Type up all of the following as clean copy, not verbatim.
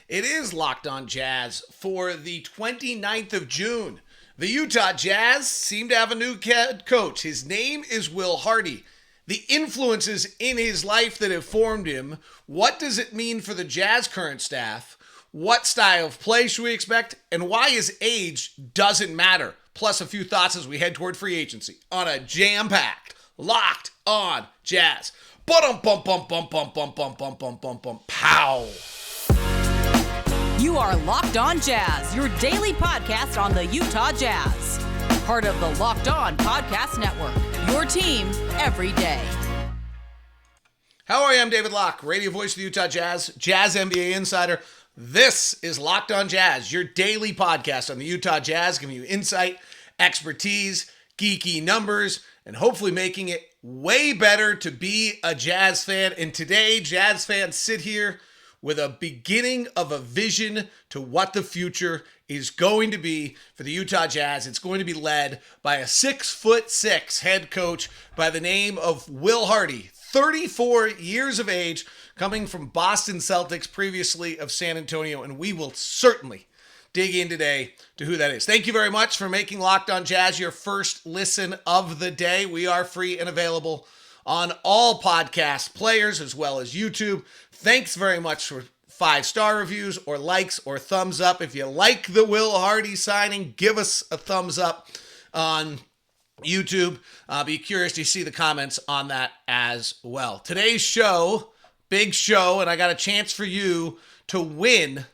It is Locked On Jazz for the 29th of June. The Utah Jazz seem to have a new head coach. His name is Will Hardy. The influences in his life that have formed him. What does it mean for the Jazz current staff? What style of play should we expect? And why his age doesn't matter. Plus a few thoughts as we head toward free agency on a jam-packed, Locked On Jazz. Pow. You are Locked On Jazz, your daily podcast on the Utah Jazz. Part of the Locked On Podcast Network, your team every day. How are you? I'm David Locke, radio voice of the Utah Jazz, Jazz NBA insider. This is Locked On Jazz, your daily podcast on the Utah Jazz, giving you insight, expertise, geeky numbers, and hopefully making it way better to be a Jazz fan. And today, Jazz fans sit here with a beginning of a vision to what the future is going to be for the Utah Jazz. It's going to be led by a 6'6" head coach by the name of Will Hardy, 34 years of age, coming from Boston Celtics, previously of San Antonio, and we will certainly dig in today to who that is. Thank you very much for making Locked On Jazz your first listen of the day. We are free and available on all podcast players as well as YouTube. Thanks very much for 5-star reviews or likes or thumbs up. If you like the Will Hardy signing, give us a thumbs up on YouTube. Be curious to see the comments on that as well. Today's show, big show, and I got a chance for you to win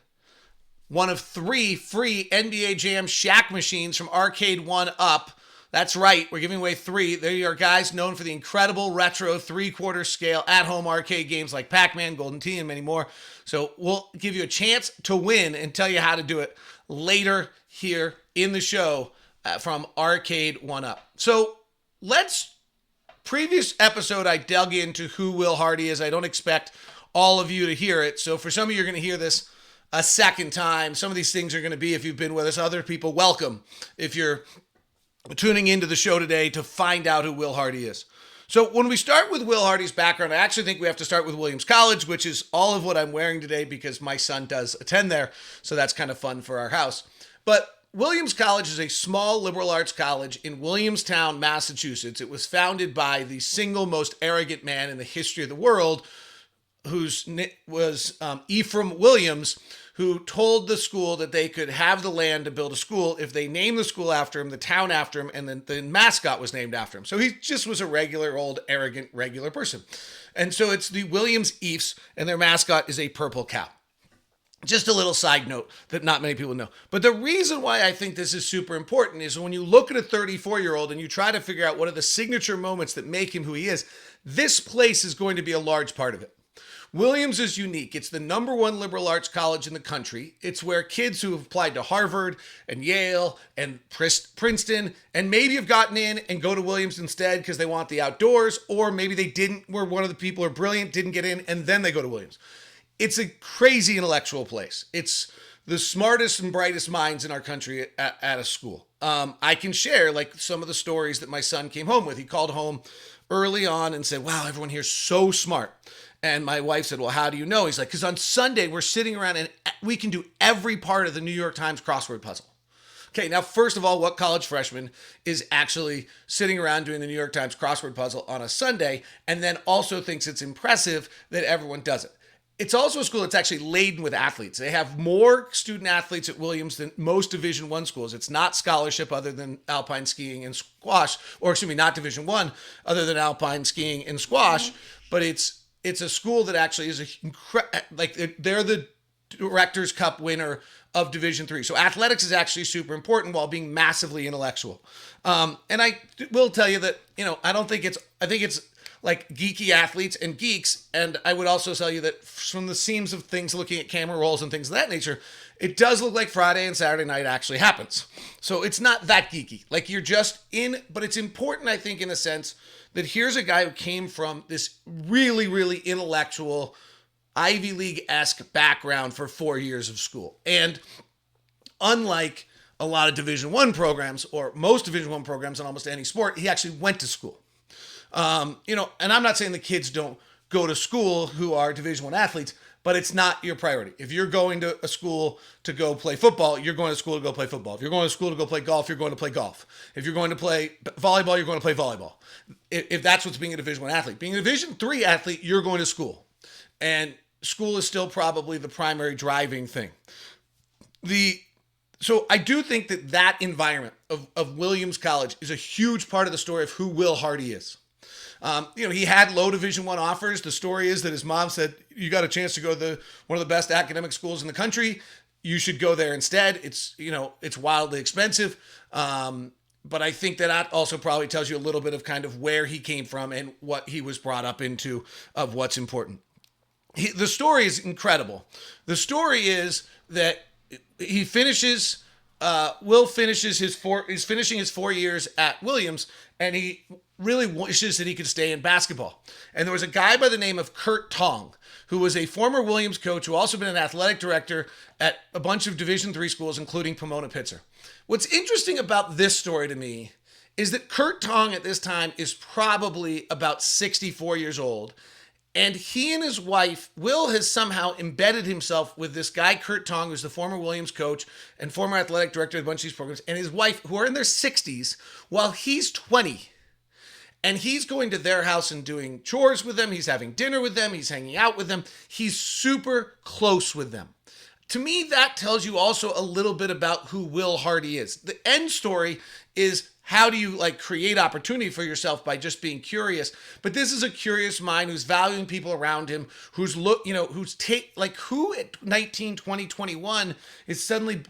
one of 3 free NBA Jam Shack machines from Arcade 1-Up. That's right, we're giving away 3. They are guys known for the incredible retro 3/4 scale at-home arcade games like Pac-Man, Golden Tee, and many more. So we'll give you a chance to win and tell you how to do it later here in the show from Arcade 1-Up. So previous episode I dug into who Will Hardy is. I don't expect all of you to hear it. So for some of you, you're going to hear this a second time. Some of these things are going to be, if you've been with us, other people, welcome. If you're tuning into the show today to find out who Will Hardy is. So when we start with Will Hardy's background, I actually think we have to start with Williams College, which is all of what I'm wearing today because my son does attend there. So that's kind of fun for our house. But Williams College is a small liberal arts college in Williamstown, Massachusetts. It was founded by the single most arrogant man in the history of the world, whose was Ephraim Williams, who told the school that they could have the land to build a school if they named the school after him, the town after him, and then the mascot was named after him. So he just was a regular old arrogant regular person. And so it's the Williams Ephs, and their mascot is a purple cow. Just a little side note that not many people know. But the reason why I think this is super important is when you look at a 34-year-old and you try to figure out what are the signature moments that make him who he is, this place is going to be a large part of it. Williams is unique. It's the #1 liberal arts college in the country. It's where kids who have applied to Harvard and Yale and Princeton and maybe have gotten in and go to Williams instead because they want the outdoors, or maybe they didn't, were one of the people who are brilliant, didn't get in, and then they go to Williams. It's a crazy intellectual place. It's the smartest and brightest minds in our country at a school. I can share like some of the stories that my son came home with. He called home early on and said, wow, everyone here's so smart. And my wife said, well, how do you know? He's like, because on Sunday, we're sitting around and we can do every part of the New York Times crossword puzzle. Okay, now, first of all, what college freshman is actually sitting around doing the New York Times crossword puzzle on a Sunday and then also thinks it's impressive that everyone does it? It's also a school that's actually laden with athletes. They have more student athletes at Williams than most Division I schools. It's not scholarship other than alpine skiing and squash, or excuse me, not Division I other than alpine skiing and squash, but it's a school that actually is they're the Directors Cup winner of Division III. So athletics is actually super important while being massively intellectual. And I will tell you that, I think it's like geeky athletes and geeks. And I would also tell you that from the seams of things, looking at camera rolls and things of that nature, it does look like Friday and Saturday night actually happens. So it's not that geeky. Like you're just in, but it's important, I think, in the sense that here's a guy who came from this really, really intellectual Ivy League-esque background for 4 years of school. And unlike a lot of Division I programs or most Division I programs in almost any sport, he actually went to school. And I'm not saying the kids don't go to school who are Division I athletes, but it's not your priority. If you're going to a school to go play football, you're going to school to go play football. If you're going to school to go play golf, you're going to play golf. If you're going to play volleyball, you're going to play volleyball. If that's what's being a Division I athlete. Being a Division III athlete, you're going to school. And school is still probably the primary driving thing. So I do think that environment of Williams College is a huge part of the story of who Will Hardy is. He had low Division I offers. The story is that his mom said, you got a chance to go to one of the best academic schools in the country. You should go there instead. It's wildly expensive. But I think that also probably tells you a little bit of kind of where he came from and what he was brought up into of what's important. The story is incredible. The story is that he finishes, Will finishes he's finishing his 4 years at Williams, and he really wishes that he could stay in basketball. And there was a guy by the name of Kurt Tong, who was a former Williams coach who also been an athletic director at a bunch of Division III schools, including Pomona-Pitzer. What's interesting about this story to me is that Kurt Tong at this time is probably about 64 years old. And he and his wife, Will, has somehow embedded himself with this guy, Kurt Tong, who's the former Williams coach and former athletic director of a bunch of these programs, and his wife, who are in their 60s, while he's 20. And he's going to their house and doing chores with them. He's having dinner with them. He's hanging out with them. He's super close with them. To me, that tells you also a little bit about who Will Hardy is. The end story is how do you create opportunity for yourself by just being curious? But this is a curious mind who's valuing people around him, who at 19, 20, 21 is suddenly,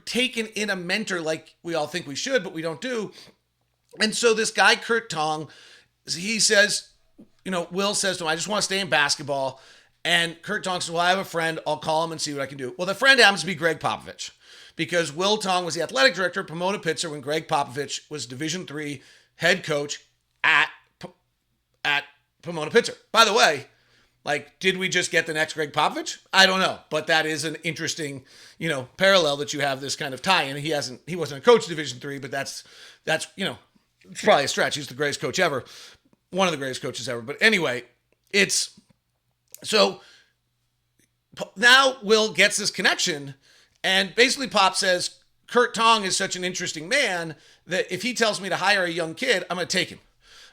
taken in a mentor like we all think we should, but we don't do. And so this guy, Kurt Tong, he says, Will says to him, I just want to stay in basketball. And Kurt Tong says, well, I have a friend. I'll call him and see what I can do. Well, the friend happens to be Gregg Popovich, because Will Tong was the athletic director of Pomona-Pitzer when Gregg Popovich was Division III head coach at Pomona-Pitzer. By the way, did we just get the next Gregg Popovich? I don't know, but that is an interesting, parallel that you have this kind of tie-in. He wasn't a coach of Division III, but that's it's probably a stretch. He's the greatest coach ever, one of the greatest coaches ever. But anyway, so now Will gets this connection, and basically Pop says, Kurt Tong is such an interesting man that if he tells me to hire a young kid, I'm going to take him.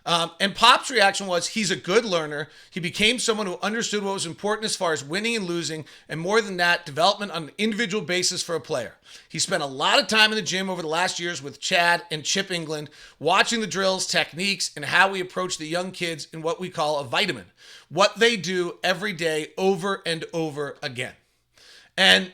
And Pop's reaction was, he's a good learner. He became someone who understood what was important as far as winning and losing, and more than that, development on an individual basis for a player. He spent a lot of time in the gym over the last years with Chad and Chip England, watching the drills, techniques, and how we approach the young kids in what we call a vitamin. What they do every day over and over again. And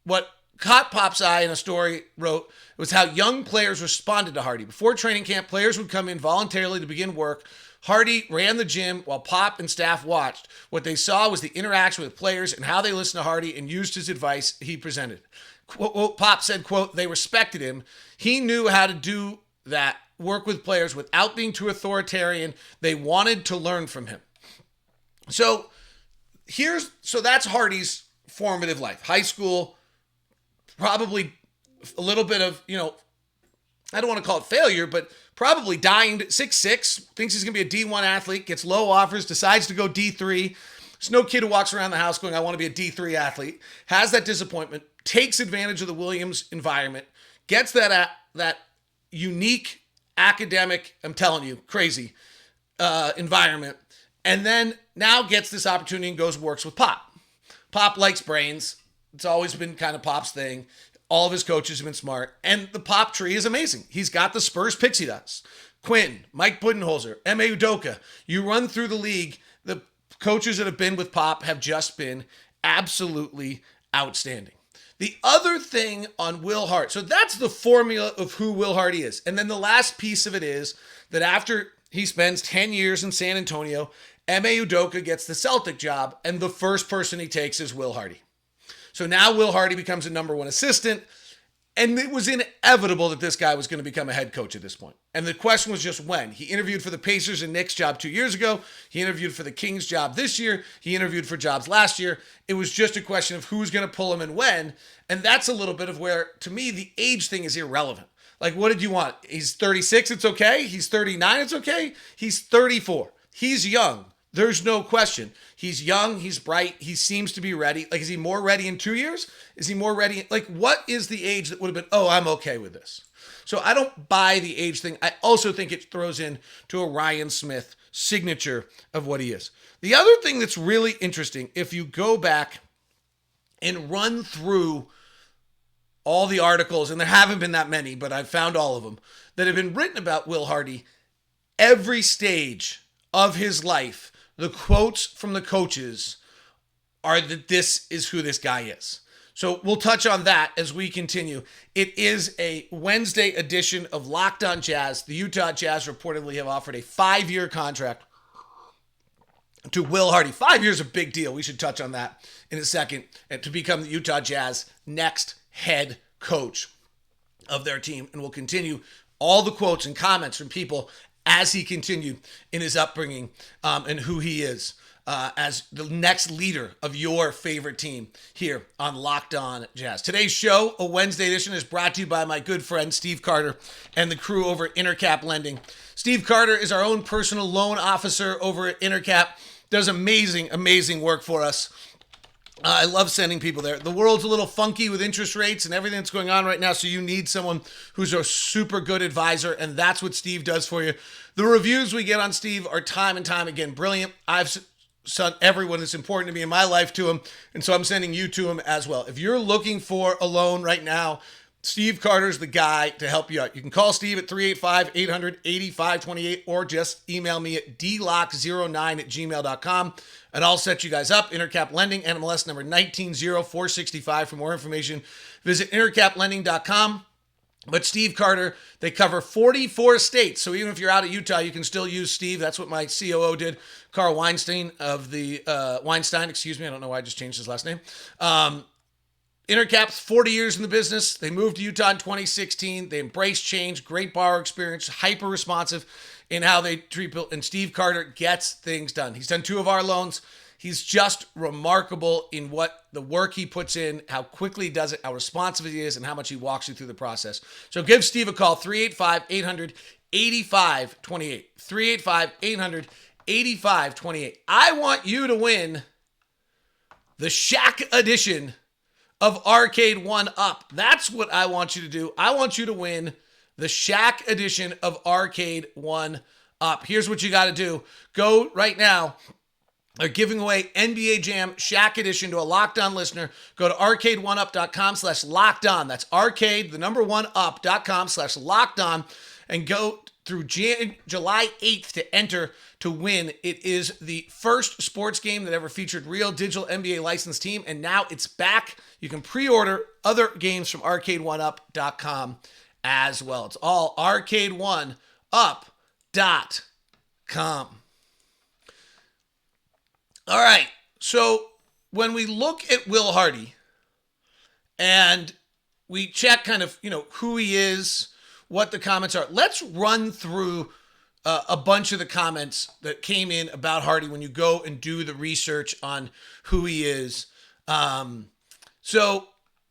what caught Pop's eye in a story wrote was how young players responded to Hardy. Before training camp, players would come in voluntarily to begin work. Hardy ran the gym while Pop and staff watched. What they saw was the interaction with players and how they listened to Hardy and used his advice he presented. Quote, Pop said, quote, they respected him. He knew how to do that, work with players without being too authoritarian. They wanted to learn from him. So that's Hardy's formative life. High school, probably a little bit of, I don't want to call it failure, but probably dying 6'6", thinks he's going to be a D1 athlete, gets low offers, decides to go D3. There's no kid who walks around the house going, I want to be a D3 athlete, has that disappointment, takes advantage of the Williams environment, gets that unique academic, I'm telling you, crazy environment, and then now gets this opportunity and goes works with Pop. Pop likes brains. It's always been kind of Pop's thing. All of his coaches have been smart. And the Pop tree is amazing. He's got the Spurs picks he does. Quinn, Mike Budenholzer, M.A. Udoka. You run through the league, the coaches that have been with Pop have just been absolutely outstanding. The other thing on Will Hardy, so that's the formula of who Will Hardy is. And then the last piece of it is that after he spends 10 years in San Antonio, M.A. Udoka gets the Celtic job, and the first person he takes is Will Hardy. So now Will Hardy becomes a number one assistant, and it was inevitable that this guy was going to become a head coach at this point. And the question was just when. He interviewed for the Pacers and Knicks job 2 years ago. He interviewed for the Kings job this year. He interviewed for jobs last year. It was just a question of who's going to pull him and when. And that's a little bit of where, to me, the age thing is irrelevant. What did you want? He's 36, it's okay. He's 39, it's okay. He's 34. He's young. There's no question. He's young. He's bright. He seems to be ready. Like, is he more ready in 2 years? Is he more ready? Like, what is the age that would have been, oh, I'm okay with this? So I don't buy the age thing. I also think it throws in to a Ryan Smith signature of what he is. The other thing that's really interesting, if you go back and run through all the articles, and there haven't been that many, but I've found all of them, that have been written about Will Hardy, every stage of his life, the quotes from the coaches are that this is who this guy is. So we'll touch on that as we continue. It is a Wednesday edition of Locked On Jazz. The Utah Jazz reportedly have offered a 5-year contract to Will Hardy. 5 years is a big deal. We should touch on that in a second. And to become the Utah Jazz next head coach of their team. And we'll continue all the quotes and comments from people as he continued in his upbringing and who he is as the next leader of your favorite team here on Locked On Jazz. Today's show, a Wednesday edition, is brought to you by my good friend Steve Carter and the crew over at Intercap Lending. Steve Carter is our own personal loan officer over at Intercap. Does amazing, amazing work for us. I love sending people there. The world's a little funky with interest rates and everything that's going on right now, so you need someone who's a super good advisor, and that's what Steve does for you. The reviews we get on Steve are time and time again brilliant. I've sent everyone that's important to me in my life to him, and so I'm sending you to him as well. If you're looking for a loan right now, Steve Carter's the guy to help you out. You can call Steve at 385-800-8528 or just email me at dlock09@gmail.com and I'll set you guys up. Intercap Lending, NMLS number 190465. For more information, visit intercaplending.com. But Steve Carter, they cover 44 states. So even if you're out of Utah, you can still use Steve. That's what my COO did. Carl Weinstein of the, Weinstein, excuse me. I don't know why I just changed his last name. Intercap's 40 years in the business. They moved to Utah in 2016. They embrace change, great borrower experience, hyper responsive in how they treat people. And Steve Carter gets things done. He's done 2 of our loans. He's just remarkable in what the work he puts in, how quickly he does it, how responsive he is, and how much he walks you through the process. So give Steve a call, 385-800-8528. 385-800-8528. I want you to win the Shaq edition of Arcade 1-Up. That's what I want you to do. I want you to win the Shaq edition of Arcade 1-Up. Here's what you got to do. Go right now. They're giving away NBA Jam Shaq edition to a Locked On listener. Go to arcade1up.com/lockedon. That's arcade, the number 1up.com/lockedon, and go through July 8th to enter to win. It is the first sports game that ever featured real digital NBA licensed team, and now it's back. You can pre-order other games from arcade1up.com as well. It's all arcade1up.com. All right, so when we look at Will Hardy and we check kind of, who he is, what the comments are, let's run through a bunch of the comments that came in about Hardy when you go and do the research on who he is. So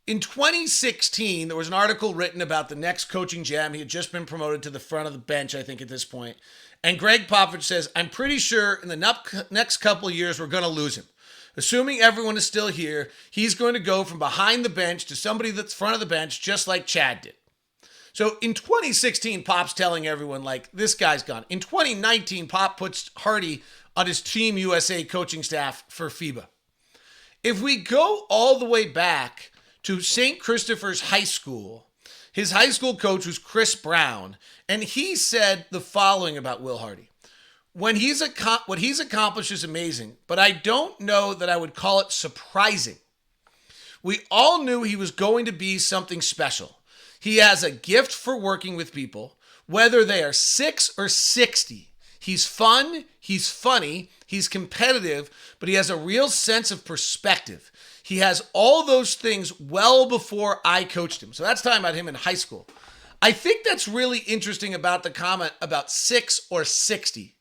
in 2016, there was an article written about the next coaching jam. He had just been promoted to the front of the bench, I think, at this point. And Gregg Popovich says, I'm pretty sure in the next couple of years, we're going to lose him. Assuming everyone is still here, he's going to go from behind the bench to somebody that's front of the bench, just like Chad did. So in 2016, Pop's telling everyone, like, this guy's gone. In 2019, Pop puts Hardy on his Team USA coaching staff for FIBA. If we go all the way back to St. Christopher's High School, his high school coach was Chris Brown, and he said the following about Will Hardy. What he's accomplished is amazing, but I don't know that I would call it surprising. We all knew he was going to be something special. He has a gift for working with people, whether they are 6 or 60. He's fun, he's funny, he's competitive, but he has a real sense of perspective. He has all those things well before I coached him. So that's talking about him in high school. I think that's really interesting about the comment about 6 or 60.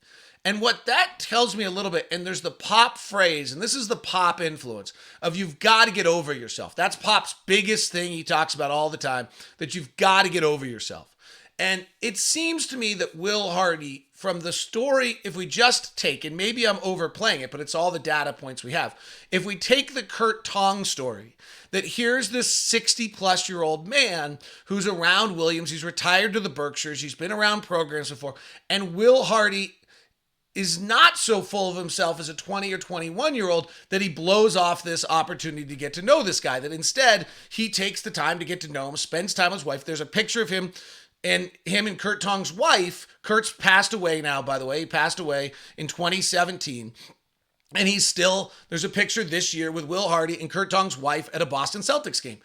And what that tells me a little bit, and there's the Pop phrase, and this is the Pop influence of you've got to get over yourself. That's Pop's biggest thing he talks about all the time, that you've got to get over yourself. And it seems to me that Will Hardy, from the story, if we just take, and maybe I'm overplaying it, but it's all the data points we have. If we take the Kurt Tong story, that here's this 60-plus-year-old man who's around Williams. He's retired to the Berkshires. He's been around programs before. And Will Hardy is not so full of himself as a 20 or 21-year-old that he blows off this opportunity to get to know this guy, that instead he takes the time to get to know him, spends time with his wife. There's a picture of him and Kurt Tong's wife. Kurt's passed away now, by the way. He passed away in 2017. And there's a picture this year with Will Hardy and Kurt Tong's wife at a Boston Celtics game.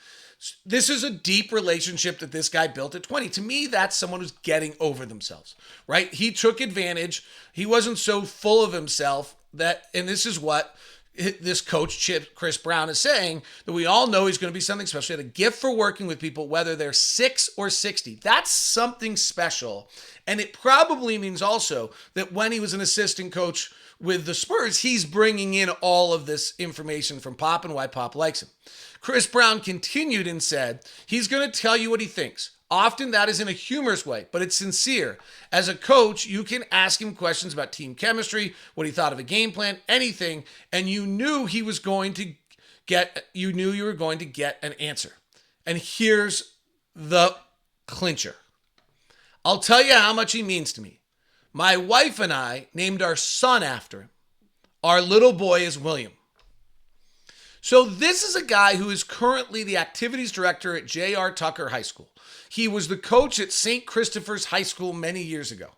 This is a deep relationship that this guy built at 20. To me, that's someone who's getting over themselves, right? He took advantage. He wasn't so full of himself and this is what this coach, Chris Brown, is saying, that we all know he's going to be something special. He had a gift for working with people, whether they're 6 or 60. That's something special. And it probably means also that when he was an assistant coach with the Spurs, he's bringing in all of this information from Pop and why Pop likes him. Chris Brown continued and said, he's going to tell you what he thinks. Often that is in a humorous way, but it's sincere. As a coach, you can ask him questions about team chemistry, what he thought of a game plan, anything, and you knew you were going to get an answer. And here's the clincher. I'll tell you how much he means to me. My wife and I named our son after him. Our little boy is William. So this is a guy who is currently the activities director at J.R. Tucker High School. He was the coach at St. Christopher's High School many years ago.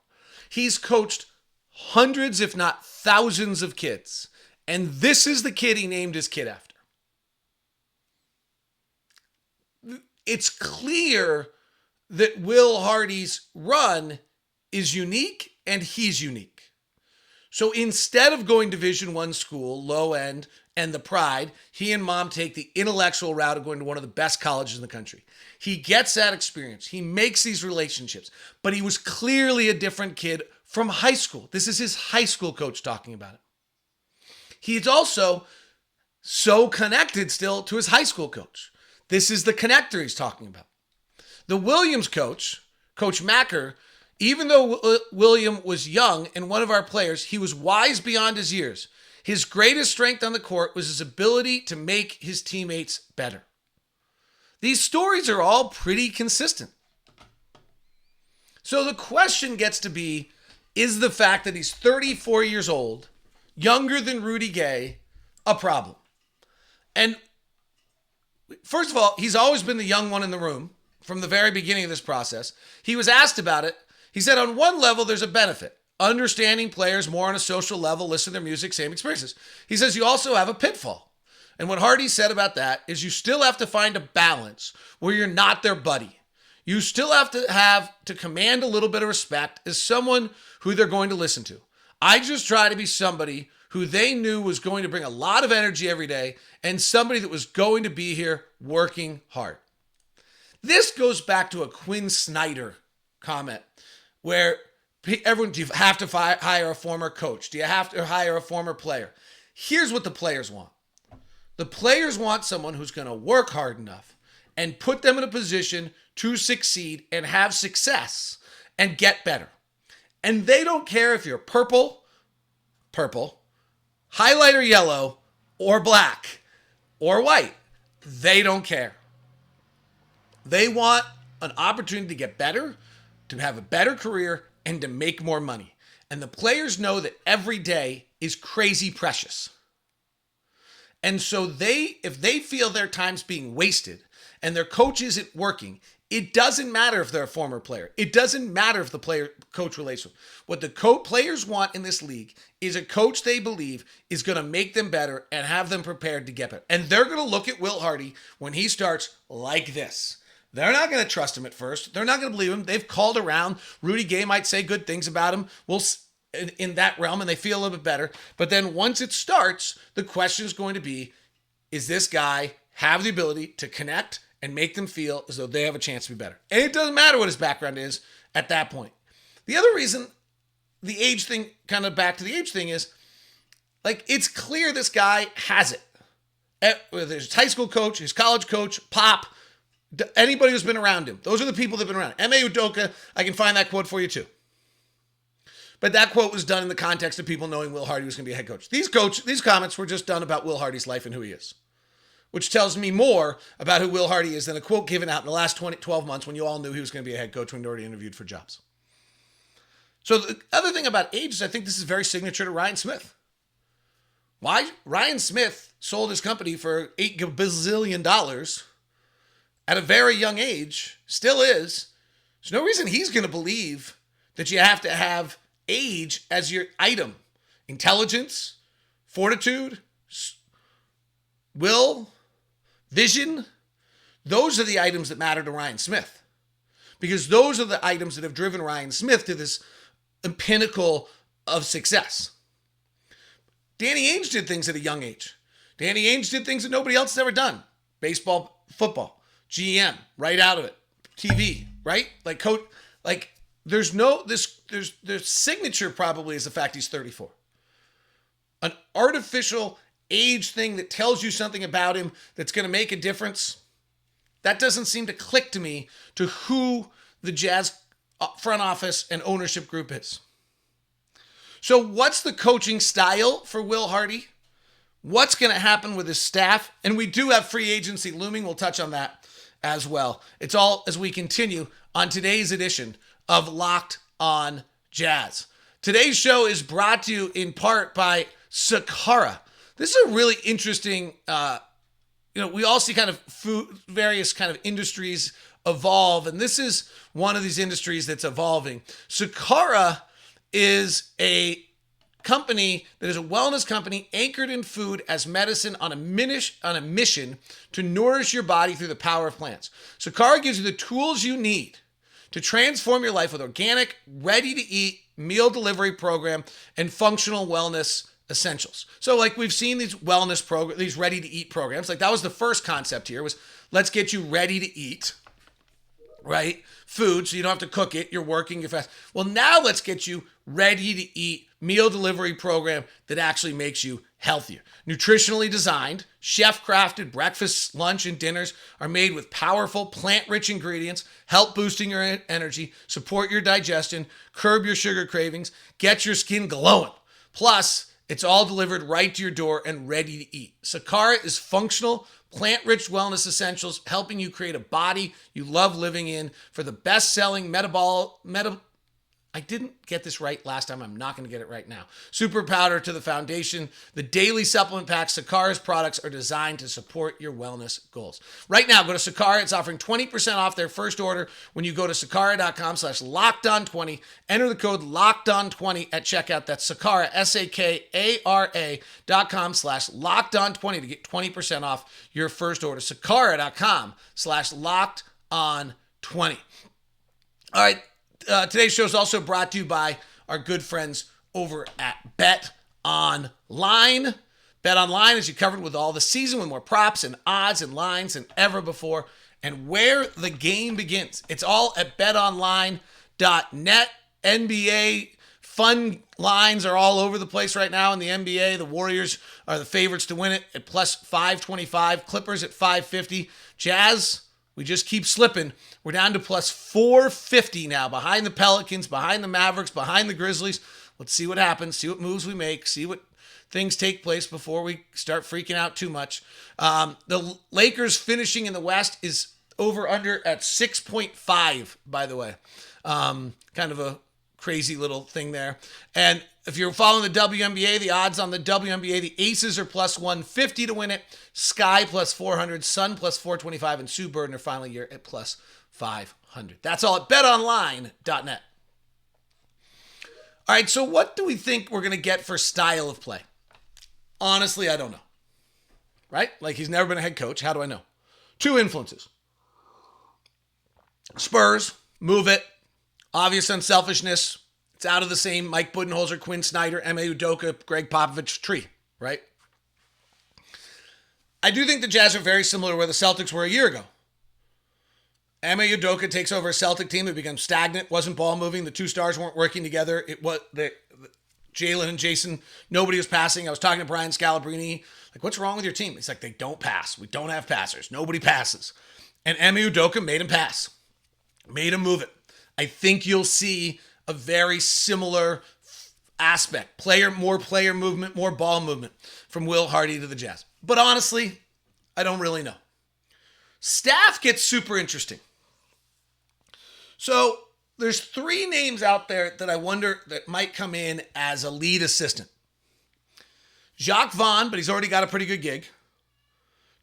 He's coached hundreds, if not thousands, of kids. And this is the kid he named his kid after. It's clear that Will Hardy's run is unique and he's unique. So instead of going Division I school, low end, and the pride, he and mom take the intellectual route of going to one of the best colleges in the country. He gets that experience. He makes these relationships. But he was clearly a different kid from high school. This is his high school coach talking about it. He's also so connected still to his high school coach. This is the connector he's talking about. The Williams coach, Coach Macker, even though William was young and one of our players, he was wise beyond his years. His greatest strength on the court was his ability to make his teammates better. These stories are all pretty consistent. So the question gets to be, is the fact that he's 34 years old, younger than Rudy Gay, a problem? And first of all, he's always been the young one in the room from the very beginning of this process. He was asked about it. He said, on one level, there's a benefit. Understanding players more on a social level, listen to their music, same experiences. He says you also have a pitfall. And what Hardy said about that is you still have to find a balance where you're not their buddy. You still have to command a little bit of respect as someone who they're going to listen to. I just try to be somebody who they knew was going to bring a lot of energy every day and somebody that was going to be here working hard. This goes back to a Quinn Snyder comment where everyone, do you have to hire a former coach? Do you have to hire a former player? Here's what the players want. The players want someone who's going to work hard enough and put them in a position to succeed and have success and get better. And they don't care if you're purple, highlighter yellow, or black, or white. They don't care. They want an opportunity to get better, to have a better career, and to make more money. And the players know that every day is crazy precious. And so if they feel their time's being wasted and their coach isn't working, it doesn't matter if they're a former player. It doesn't matter if the player-coach relationship. What the players want in this league is a coach they believe is going to make them better and have them prepared to get better. And they're going to look at Will Hardy when he starts like this. They're not going to trust him at first. They're not going to believe him. They've called around. Rudy Gay might say good things about him. In that realm, and they feel a little bit better. But then once it starts, the question is going to be, is this guy have the ability to connect and make them feel as though they have a chance to be better? And it doesn't matter what his background is at that point. The other reason the age thing, kind of back to the age thing, is like it's clear this guy has it. Whether his high school coach, his college coach, Pop, Anybody who's been around him. Those are the people that have been around. M.A. Udoka, I can find that quote for you too. But that quote was done in the context of people knowing Will Hardy was going to be a head coach. These comments were just done about Will Hardy's life and who he is, which tells me more about who Will Hardy is than a quote given out in the last 12 months when you all knew he was going to be a head coach when he already interviewed for jobs. So the other thing about age is I think this is very signature to Ryan Smith. Why? Ryan Smith sold his company for $8 bazillion at a very young age, still is. There's no reason he's going to believe that you have to have age as your item. Intelligence, fortitude, will, vision, those are the items that matter to Ryan Smith. Because those are the items that have driven Ryan Smith to this pinnacle of success. Danny Ainge did things at a young age. Danny Ainge did things that nobody else has ever done. Baseball, football, GM, right out of it. TV, right? Like coach, like there's signature probably is the fact he's 34. An artificial age thing that tells you something about him that's going to make a difference. That doesn't seem to click to me to who the Jazz front office and ownership group is. So what's the coaching style for Will Hardy? What's going to happen with his staff? And we do have free agency looming. We'll touch on that as well. It's all as we continue on today's edition of Locked On Jazz. Today's show is brought to you in part by Sakara. This is a really interesting, we all see kind of various kind of industries evolve, and this is one of these industries that's evolving. Sakara is a company that is a wellness company anchored in food as medicine on a mission to nourish your body through the power of plants. Sakara gives you the tools you need to transform your life with organic, ready-to-eat meal delivery program and functional wellness essentials. So like we've seen these wellness programs, these ready-to-eat programs, like that was the first concept here was let's get you ready to eat, right? Food, so you don't have to cook it, you're working, you're fast. Well, now let's get you ready to eat meal delivery program that actually makes you healthier. Nutritionally designed, chef-crafted breakfasts, lunch, and dinners are made with powerful plant-rich ingredients, help boosting your energy, support your digestion, curb your sugar cravings, get your skin glowing. Plus, it's all delivered right to your door and ready to eat. Sakara is functional, plant-rich wellness essentials, helping you create a body you love living in for the best-selling I didn't get this right last time. I'm not going to get it right now. Super powder to the foundation. The daily supplement pack, Sakara's products are designed to support your wellness goals. Right now, go to Sakara. It's offering 20% off their first order when you go to sakara.com/lockedon20. Enter the code LOCKEDON20 at checkout. That's Sakara, SAKARA.com/lockedon20 to get 20% off your first order. Sakara.com/lockedon20. All right. Today's show is also brought to you by our good friends over at Bet Online. Bet Online is you covered with all the season with more props and odds and lines than ever before. And where the game begins, it's all at betonline.net. NBA fun lines are all over the place right now in the NBA. The Warriors are the favorites to win it at plus 525. Clippers at 550. Jazz, we just keep slipping. We're down to plus 450 now, behind the Pelicans, behind the Mavericks, behind the Grizzlies. Let's see what happens, see what moves we make, see what things take place before we start freaking out too much. The Lakers finishing in the West is over under at 6.5, by the way. Kind of a crazy little thing there. And if you're following the WNBA, the odds on the WNBA, the Aces are plus 150 to win it. Sky plus 400, Sun plus 425, and Sue Bird in her final year at plus 500. That's all at betonline.net. All right, so what do we think we're going to get for style of play? Honestly, I don't know. Right? Like, he's never been a head coach. How do I know? Two influences. Spurs, move it. Obvious unselfishness. It's out of the same Mike Budenholzer, Quinn Snyder, M.A. Udoka, Gregg Popovich tree, right? I do think the Jazz are very similar to where the Celtics were a year ago. M.A. Udoka takes over a Celtic team that becomes stagnant, wasn't ball moving. The two stars weren't working together. It was Jalen and Jason, nobody was passing. I was talking to Brian Scalabrine, like, what's wrong with your team? It's like, they don't pass. We don't have passers. Nobody passes. And Emi Udoka made him pass, made him move it. I think you'll see a very similar aspect, more player movement, more ball movement from Will Hardy to the Jazz. But honestly, I don't really know. Staff gets super interesting. So there's 3 names out there that I wonder that might come in as a lead assistant. Jacques Vaughn, but he's already got a pretty good gig.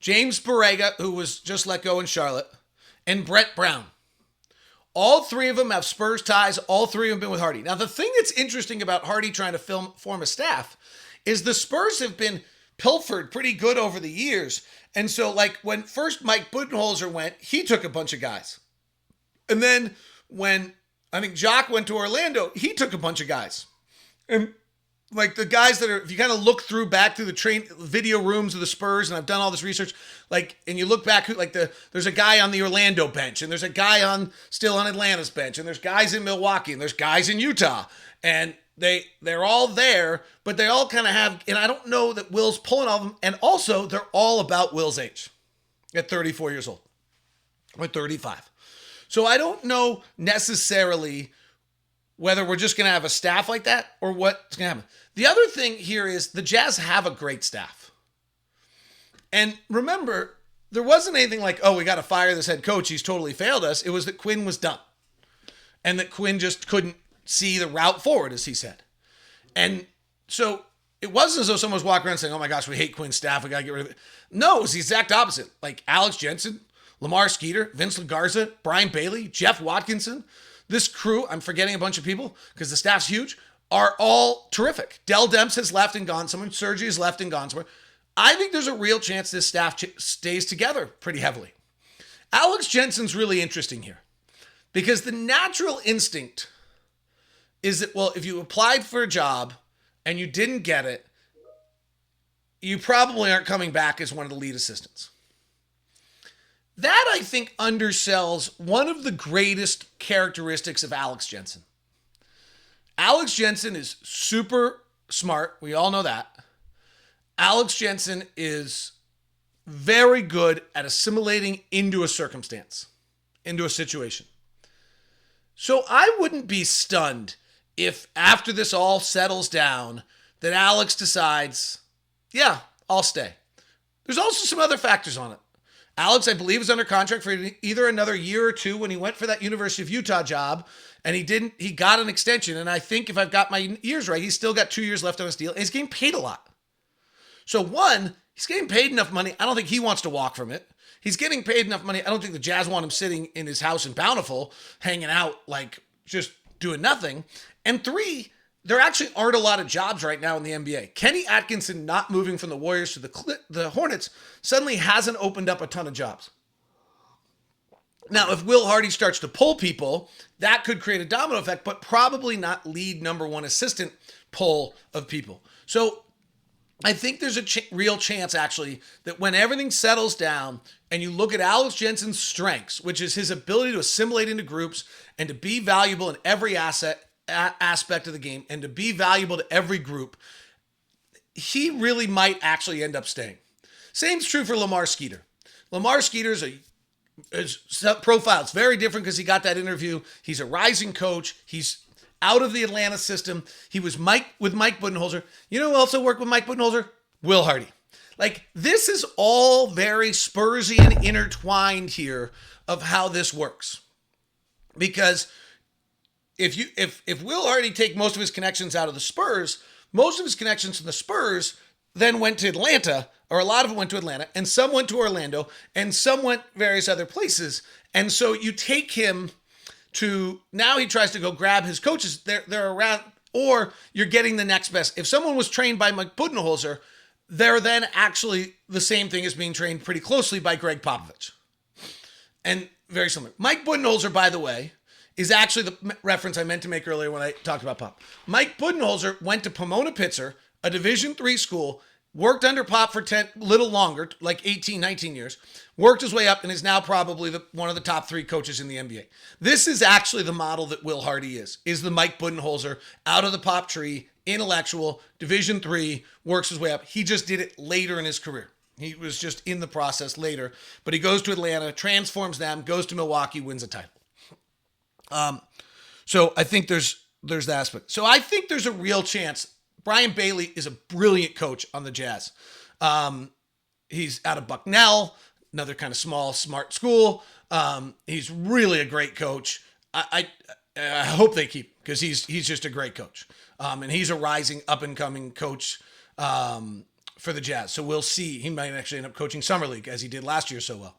James Borrega, who was just let go in Charlotte. And Brett Brown. All 3 of them have Spurs ties. All 3 have been with Hardy. Now, the thing that's interesting about Hardy trying to form a staff is the Spurs have been pilfered pretty good over the years. And so, like, when first Mike Budenholzer went, he took a bunch of guys. And then when I think Jock went to Orlando, he took a bunch of guys. And like the guys that are, if you kind of look back through the video rooms of the Spurs, and I've done all this research, like, and you look back, like there's a guy on the Orlando bench, and there's a guy still on Atlanta's bench, and there's guys in Milwaukee, and there's guys in Utah, and they're all there, but they all kind of have, and I don't know that Will's pulling all of them, and also they're all about Will's age at 34 years old, or 35. So I don't know necessarily whether we're just going to have a staff like that or what's going to happen. The other thing here is the Jazz have a great staff. And remember, there wasn't anything like, oh, we got to fire this head coach. He's totally failed us. It was that Quinn was done. And that Quinn just couldn't see the route forward, as he said. And so it wasn't as though someone was walking around saying, oh my gosh, we hate Quinn's staff. We got to get rid of it. No, it was the exact opposite. Like Alex Jensen, Lamar Skeeter, Vince LaGarza, Brian Bailey, Jeff Watkinson. This crew, I'm forgetting a bunch of people because the staff's huge, are all terrific. Dell Demps has left and gone somewhere. Sergi has left and gone somewhere. I think there's a real chance this staff stays together pretty heavily. Alex Jensen's really interesting here because the natural instinct is that, well, if you applied for a job and you didn't get it, you probably aren't coming back as one of the lead assistants. That, I think, undersells one of the greatest characteristics of Alex Jensen. Alex Jensen is super smart. We all know that. Alex Jensen is very good at assimilating into a circumstance, into a situation. So I wouldn't be stunned if after this all settles down that Alex decides, yeah, I'll stay. There's also some other factors on it. Alex, I believe, is under contract for either another year or 2 when he went for that University of Utah job, and he got an extension. And I think if I've got my years right, he's still got 2 years left on his deal, and he's getting paid a lot. So one, he's getting paid enough money. I don't think he wants to walk from it. He's getting paid enough money. I don't think the Jazz want him sitting in his house in Bountiful, hanging out, like just doing nothing. And 3, there actually aren't a lot of jobs right now in the NBA. Kenny Atkinson not moving from the Warriors to the Hornets suddenly hasn't opened up a ton of jobs. Now, if Will Hardy starts to pull people, that could create a domino effect, but probably not lead number 1 assistant pull of people. So I think there's a real chance, actually, that when everything settles down and you look at Alex Jensen's strengths, which is his ability to assimilate into groups and to be valuable in every aspect of the game and to be valuable to every group, he really might actually end up staying. Same's true for Lamar Skeeter. Lamar Skeeter's his profile. It's very different because he got that interview. He's a rising coach. He's out of the Atlanta system. He was with Mike Budenholzer. You know who also worked with Mike Budenholzer? Will Hardy. Like, this is all very Spursian intertwined here of how this works. Because if Will Hardy take most of his connections out of the Spurs, most of his connections from the Spurs then went to Atlanta, or a lot of it went to Atlanta, and some went to Orlando, and some went various other places. And so you take him to, now he tries to go grab his coaches. They're around, or you're getting the next best. If someone was trained by Mike Budenholzer, they're then actually the same thing as being trained pretty closely by Gregg Popovich. And very similar. Mike Budenholzer, by the way, is actually the reference I meant to make earlier when I talked about Pop. Mike Budenholzer went to Pomona-Pitzer, a Division III school, worked under Pop for little longer, like 18, 19 years, worked his way up, and is now probably one of the top 3 coaches in the NBA. This is actually the model that Will Hardy is the Mike Budenholzer, out of the Pop tree, intellectual, Division III, works his way up. He just did it later in his career. He was just in the process later, but he goes to Atlanta, transforms them, goes to Milwaukee, wins a title. So I think there's that aspect. So I think there's a real chance. Brian Bailey is a brilliant coach on the Jazz. He's out of Bucknell, another kind of small, smart school. He's really a great coach. I hope they keep him because he's just a great coach. And he's a rising, up and coming coach for the Jazz. So we'll see. He might actually end up coaching Summer League as he did last year so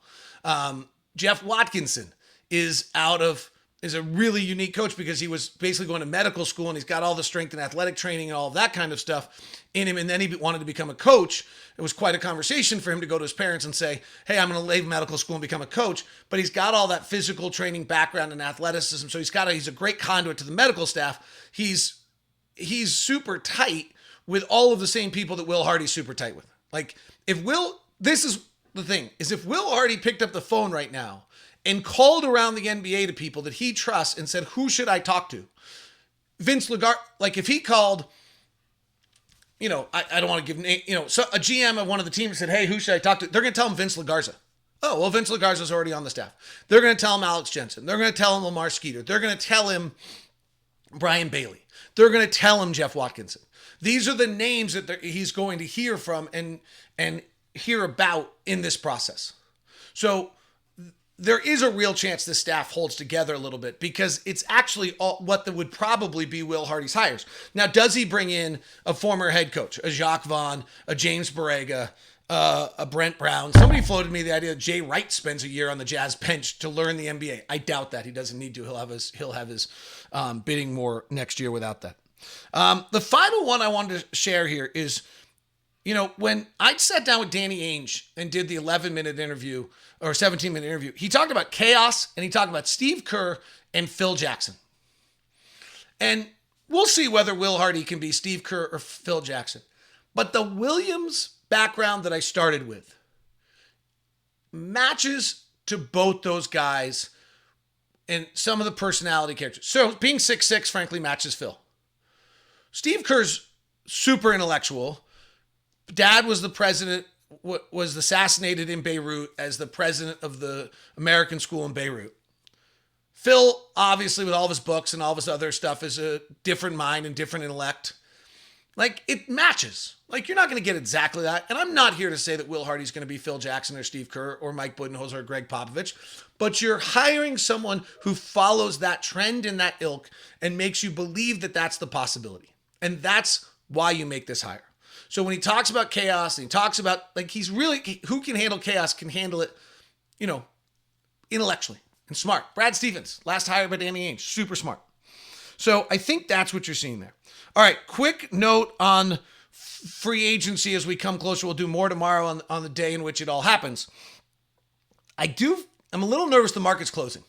well. Jeff Watkinson is a really unique coach because he was basically going to medical school and he's got all the strength and athletic training and all of that kind of stuff in him. And then he wanted to become a coach. It was quite a conversation for him to go to his parents and say, hey, I'm going to leave medical school and become a coach. But he's got all that physical training background and athleticism. So he's a great conduit to the medical staff. He's super tight with all of the same people that Will Hardy's super tight with. Like this is the thing, is if Will Hardy picked up the phone right now and called around the NBA to people that he trusts and said, who should I talk to? Vince Lagarde, like if he called, I don't want to give, so a GM of one of the teams said, hey, who should I talk to? They're going to tell him Vince Lagarza. Oh, well, Vince Lagarza's already on the staff. They're going to tell him Alex Jensen. They're going to tell him Lamar Skeeter. They're going to tell him Brian Bailey. They're going to tell him Jeff Watkinson. These are the names that he's going to hear from and hear about in this process. So there is a real chance this staff holds together a little bit because it's actually what would probably be Will Hardy's hires. Now, does he bring in a former head coach, a Jacques Vaughn, a James Borrega, a Brent Brown? Somebody floated me the idea that Jay Wright spends a year on the Jazz bench to learn the NBA. I doubt that. He doesn't need to. He'll have his bidding more next year without that. The final one I wanted to share here is, when I sat down with Danny Ainge and did the 11-minute interview or 17-minute interview, he talked about chaos and he talked about Steve Kerr and Phil Jackson. And we'll see whether Will Hardy can be Steve Kerr or Phil Jackson. But the Williams background that I started with matches to both those guys and some of the personality characters. So being 6'6", frankly, matches Phil. Steve Kerr's super intellectual. Dad was the president, was assassinated in Beirut as the president of the American school in Beirut. Phil, obviously, with all of his books and all of his other stuff, is a different mind and different intellect. Like, it matches. Like, you're not going to get exactly that. And I'm not here to say that Will Hardy's going to be Phil Jackson or Steve Kerr or Mike Budenholzer or Gregg Popovich. But you're hiring someone who follows that trend in that ilk and makes you believe that that's the possibility. And that's why you make this hire. So when he talks about chaos and he talks about, like, he's really, who can handle chaos can handle it, intellectually and smart. Brad Stevens, last hire by Danny Ainge, super smart. So I think that's what you're seeing there. All right, quick note on free agency as we come closer. We'll do more tomorrow on the day in which it all happens. I'm a little nervous the market's closing.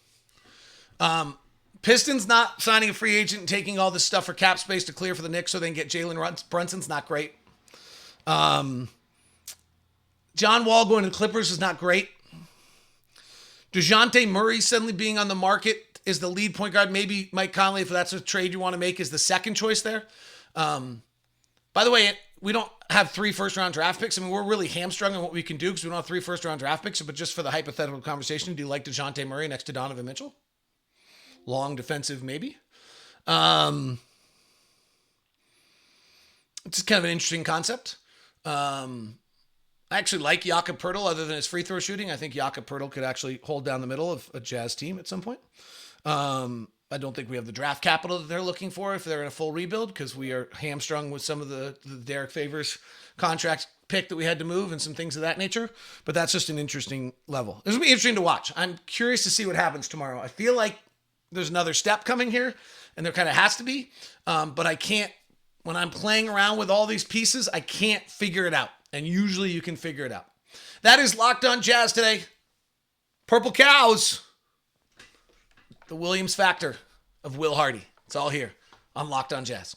Pistons not signing a free agent and taking all this stuff for cap space to clear for the Knicks so they can get Jalen Brunson's not great. John Wall going to the Clippers is not great. DeJounte Murray suddenly being on the market is the lead point guard. Maybe Mike Conley, if that's a trade you want to make, is the second choice there. By the way, we don't have 3 first-round draft picks. I mean, we're really hamstrung on what we can do because we don't have 3 first-round draft picks. But just for the hypothetical conversation, do you like DeJounte Murray next to Donovan Mitchell? Long defensive, maybe. It's kind of an interesting concept. I actually like Jakob Poeltl other than his free throw shooting. I think Jakob Poeltl could actually hold down the middle of a Jazz team at some point. I don't think we have the draft capital that they're looking for if they're in a full rebuild because we are hamstrung with some of the Derek Favors contract pick that we had to move and some things of that nature. But that's just an interesting level. This will be interesting to watch. I'm curious to see what happens tomorrow. I feel like there's another step coming here, and there kind of has to be. But I can't, when I'm playing around with all these pieces, I can't figure it out. And usually you can figure it out. That is Locked On Jazz today. Purple Cows. The Williams factor of Will Hardy. It's all here on Locked On Jazz.